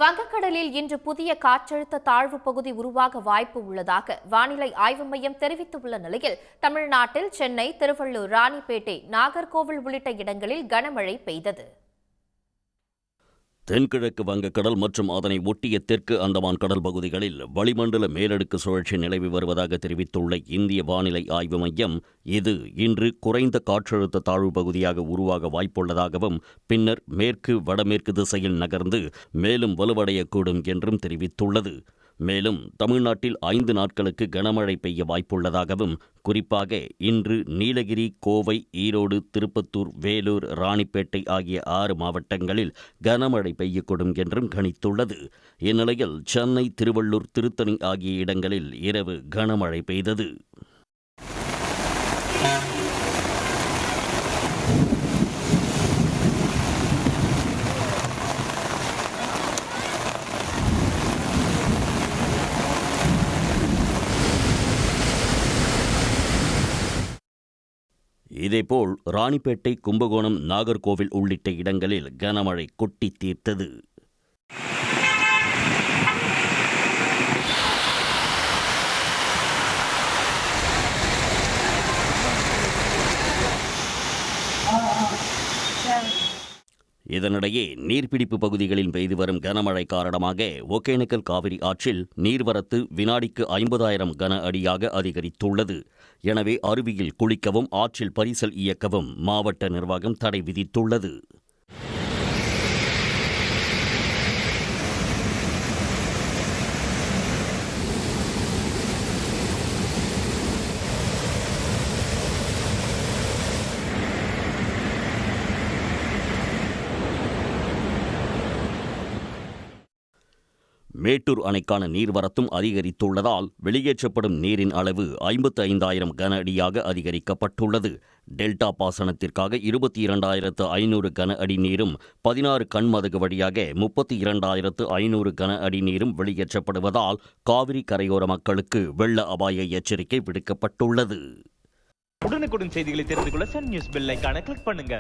வங்கக்கடலில் இன்று புதிய காற்றழுத்த தாழ்வு பகுதி உருவாக வாய்ப்பு உள்ளதாக வானிலை ஆய்வு மையம் தெரிவித்துள்ள நிலையில் தமிழ்நாட்டில் சென்னை, திருவள்ளூர், ராணிப்பேட்டை, நாகர்கோவில் உள்ளிட்ட இடங்களில் கனமழை பெய்தது. தென்கிழக்கு வங்கக்கடல் மற்றும் அதனை ஒட்டிய தெற்கு அந்தமான் கடல் பகுதிகளில் வளிமண்டல மேலடுக்கு சுழற்சி நிலவி வருவதாக தெரிவித்துள்ள இந்திய வானிலை ஆய்வு மையம், இது இன்று குறைந்த காற்றழுத்த தாழ்வு பகுதியாக உருவாக வாய்ப்புள்ளதாகவும் பின்னர் மேற்கு வடமேற்கு திசையில் நகர்ந்து மேலும் வலுவடையக்கூடும் என்றும் தெரிவித்துள்ளது. மேலும் தமிழ்நாட்டில் 5 நாட்களுக்கு கனமழை பெய்ய வாய்ப்புள்ளதாகவும், குறிப்பாக இன்று நீலகிரி, கோவை, ஈரோடு, திருப்பத்தூர், வேலூர், ராணிப்பேட்டை ஆகிய 6 மாவட்டங்களில் கனமழை பெய்யக்கூடும் என்றும் கணித்துள்ளது. இந்நிலையில் சென்னை, திருவள்ளூர், திருத்தணி ஆகிய இடங்களில் இரவு கனமழை பெய்தது. இதேபோல் ராணிப்பேட்டை, கும்பகோணம், நாகர்கோவில் உள்ளிட்ட இடங்களில் கனமழை கொட்டி தீர்த்தது. இதனிடையே நீர்பிடிப்பு பகுதிகளில் பெய்து வரும் கனமழை காரணமாக ஒகேனக்கல் காவிரி ஆற்றில் நீர்வரத்து வினாடிக்கு 50,000 கன அடியாக அதிகரித்துள்ளது. எனவே அருவியில் குளிக்கவும் ஆற்றில் பரிசல் இயக்கவும் மாவட்ட நிர்வாகம் தடை விதித்துள்ளது. மேட்டூர் அணைக்கான நீர்வரத்தும் அதிகரித்துள்ளதால் வெளியேற்றப்படும் நீரின் அளவு 55,000 கன அடியாக அதிகரிக்கப்பட்டுள்ளது. டெல்டா பாசனத்திற்காக 22,500 கன அடி நீரும் 16 கண்மதகு வழியாக 32,500 கன அடி நீரும் வெளியேற்றப்படுவதால் காவிரி கரையோர மக்களுக்கு வெள்ள அபாய எச்சரிக்கை விடுக்கப்பட்டுள்ளது. உடனுக்குடன் செய்திகளை தெரிந்து கொள்ள சன் நியூஸ் பெல் ஐகானை கிளிக் பண்ணுங்க.